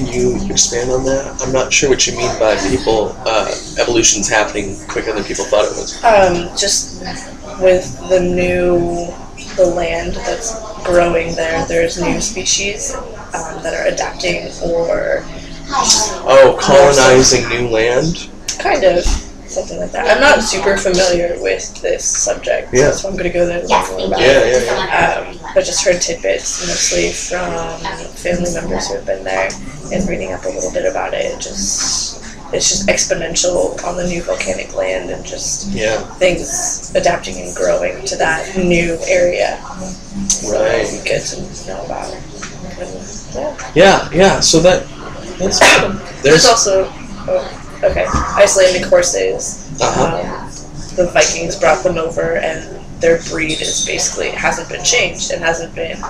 Can you expand on that? I'm not sure what you mean by evolution's happening quicker than people thought it was. Just with the land that's growing there's new species that are adapting or... colonizing new land? Kind of. Something like that. I'm not super familiar with this subject, so I'm going to go there and learn more about it. But just heard tidbits, mostly from family members who have been there, and reading up a little bit about it. It's just exponential on the new volcanic land, and just things adapting and growing to that new area. Right. So good to know about. So that's good. There's also... Icelandic horses. The Vikings brought them over, and their breed hasn't been changed and hasn't been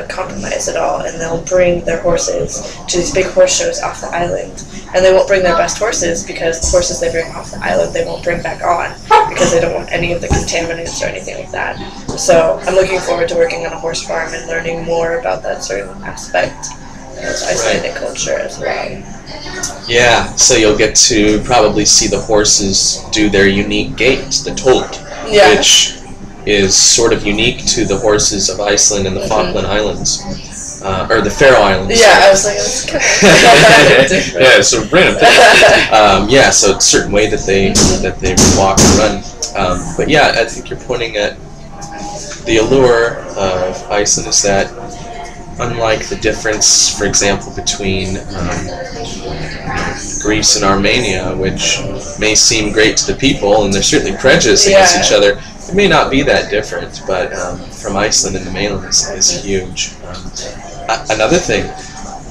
compromised at all. And they'll bring their horses to these big horse shows off the island, and they won't bring their best horses because the horses they bring off the island they won't bring back on because they don't want any of the contaminants or anything like that. So I'm looking forward to working on a horse farm and learning more about that certain aspect of Icelandic culture as well. Yeah, so you'll get to probably see the horses do their unique gait, the tolt, which is sort of unique to the horses of Iceland and the Falkland Islands, or the Faroe Islands. Yeah, I was like, that's kind of different. Yeah, it's a random thing. So it's a certain way that they walk and run. But yeah, I think you're pointing at the allure of Iceland is that, unlike the difference, for example, between Greece and Armenia, which may seem great to the people, and they're certainly prejudiced against each other, it may not be that different, but from Iceland and the mainland is huge. Another thing,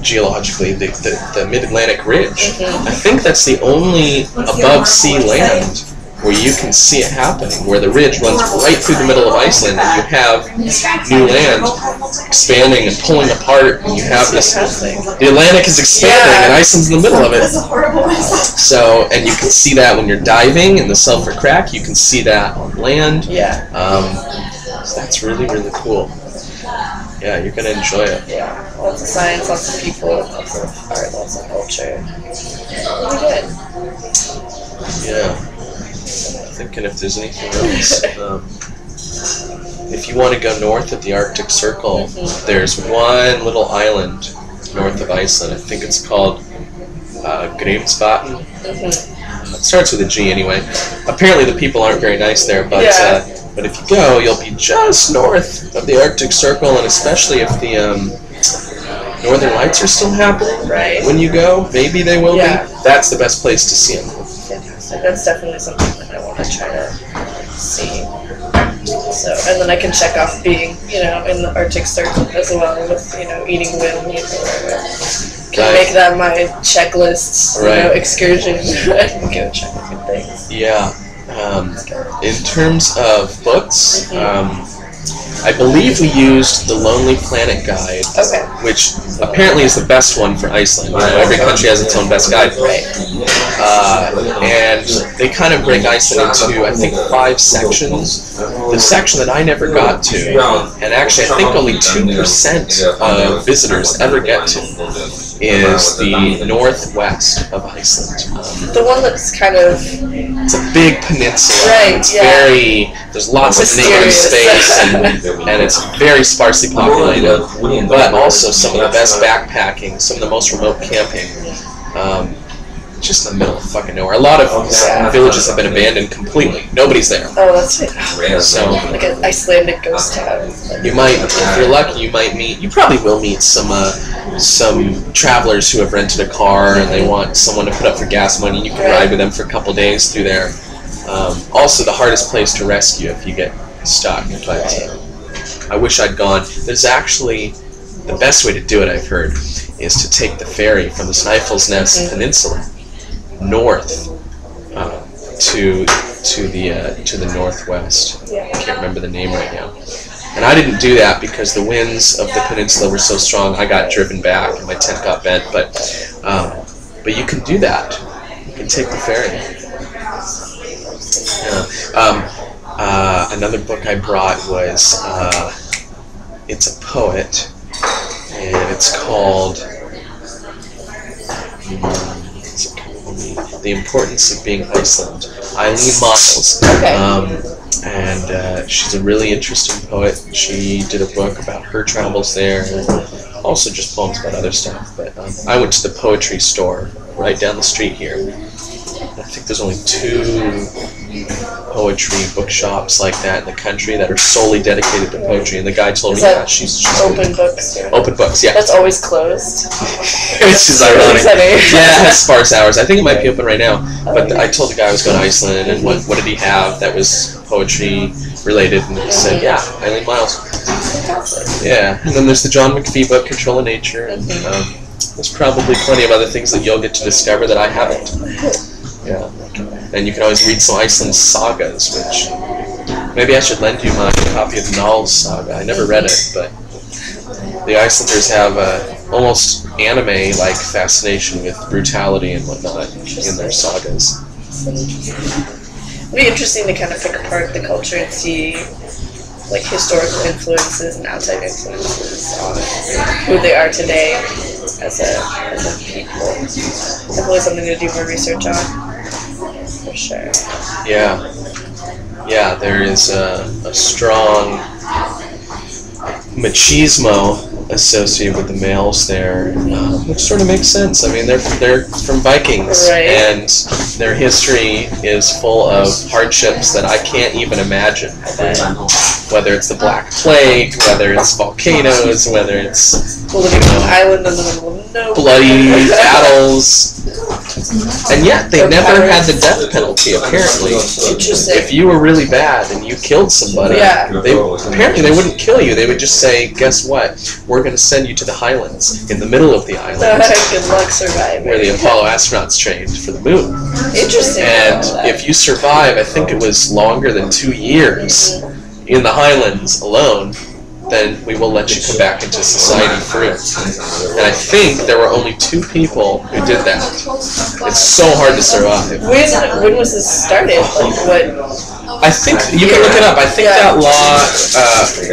geologically, the Mid-Atlantic Ridge, I think that's the only above-sea land where you can see it happening, where the ridge runs right through the middle of Iceland, and you have new land expanding and pulling apart, and you have this... The Atlantic is expanding, and Iceland's in the middle of it. So, and you can see that when you're diving in the Sulphur Crack, you can see that on land. So that's really, really cool. Yeah, you're going to enjoy it. Yeah, lots of science, lots of people, lots of art, lots of culture. Really good. Yeah. Thinking if there's anything else. If you want to go north of the Arctic Circle, there's one little island north of Iceland. I think it's called Grimsvatn. It starts with a G anyway. Apparently the people aren't very nice there, but if you go, you'll be just north of the Arctic Circle, and especially if the Northern Lights are still happening when you go, maybe they will be. That's the best place to see them. Fantastic. That's definitely something that I want to try to see. So, and then I can check off being, in the Arctic Circle as well with, eating whale meat or whatever. Can make that my checklist, excursion. I can go check a few things. Yeah. In terms of books, I believe we used the Lonely Planet Guide, which apparently is the best one for Iceland. Every country has its own best guide. And they kind of break Iceland into, I think, 5 sections. The section that I never got to, and actually I think only 2% of visitors ever get to, is the northwest of Iceland. The one that's kind of... It's a big peninsula. There's lots of naked space, and it's very sparsely populated, but also some of the best backpacking, some of the most remote camping. Just in the middle of fucking nowhere. A lot of villages have been abandoned completely. Nobody's there. Oh, that's it. So, like an Icelandic ghost town. You might, if you're lucky, you probably will meet some travelers who have rented a car and they want someone to put up for gas money. You can ride with them for a couple days through there. Also, the hardest place to rescue if you get stuck. But I wish I'd gone. There's actually the best way to do it, I've heard, is to take the ferry from the Snæfellsnes Peninsula north to the northwest. I can't remember the name right now. And I didn't do that because the winds of the peninsula were so strong. I got driven back and my tent got bent. But you can do that. You can take the ferry. Another book I brought was it's a poet, and it's called The Importance of Being Iceland. Eileen Miles. Okay. And she's a really interesting poet. She did a book about her travels there, and also just poems about other stuff. But I went to the poetry store right down the street here. I think there's only 2 poetry bookshops like that in the country that are solely dedicated to poetry. And the guy told me, yeah, she's open books. Open books, yeah. That's always closed. Which is ironic. Yeah, it has sparse hours. I think it might be open right now. But I told the guy I was going to Iceland, and what did he have that was poetry related? And he said, yeah, Eileen Miles. Yeah, and then there's the John McPhee book, Control of Nature, and there's probably plenty of other things that you'll get to discover that I haven't. Yeah, and you can always read some Iceland sagas, which maybe I should lend you my copy of Nál's saga. I never read it, but the Icelanders have almost anime-like fascination with brutality and whatnot in their sagas. It'd be interesting to kind of pick apart the culture and see like historical influences and outside influences on who they are today as a people. Definitely something to do more research on, for sure. Yeah, there is a strong machismo associated with the males there, which sort of makes sense. I mean, they're from Vikings, right. And their history is full of hardships that I can't even imagine. Whether it's the Black Plague, whether it's volcanoes, whether it's living on an island in the middle of nowhere, bloody battles. And yet they never had the death penalty, apparently. Interesting. If you were really bad and you killed somebody, apparently they wouldn't kill you. They would just say, guess what? We're going to send you to the Highlands, in the middle of the island. Good luck surviving. Where the Apollo astronauts trained for the moon. Interesting. And if you survive, I think it was longer than 2 years in the Highlands alone, then we will let you come back into society free. And I think there were only 2 people who did that. It's so hard to survive. When was this started? Like what? I think you can look it up. I think that law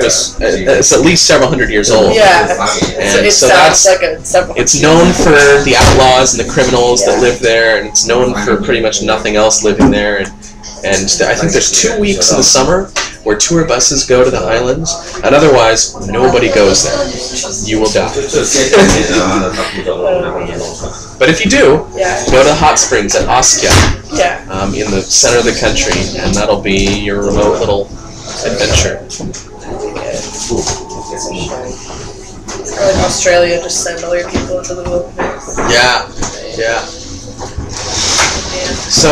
it's at least several hundred years old. Yeah, and it so sounds like several. It's known for the outlaws and the criminals that live there, and it's known for pretty much nothing else living there. And I think there's 2 weeks in the summer where tour buses go to the islands, and otherwise nobody goes there. You will die. But if you do, go to the hot springs at Askja, in the center of the country, and that'll be your remote little adventure. Or like Australia, just send all your people into the wilderness. Yeah. So,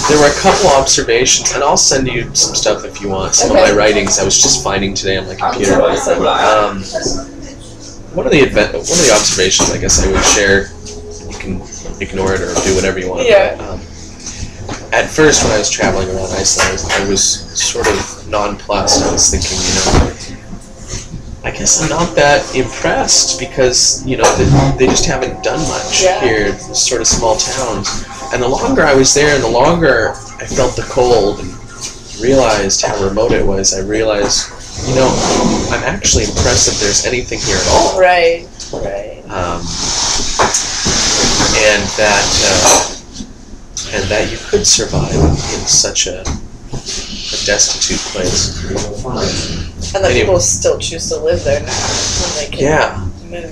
there were a couple observations, and I'll send you some stuff if you want. Some of my writings I was just finding today on my computer. One of the observations, I guess I would share. You can ignore it or do whatever you want. Yeah. At first, when I was traveling around Iceland, I was sort of nonplussed. I was thinking, I guess I'm not that impressed because, they just haven't done much here. It's sort of small towns. And the longer I was there and the longer I felt the cold and realized how remote it was, I realized, I'm actually impressed if there's anything here at all. Right. And that you could survive in such a destitute place. And that people still choose to live there now when they can move.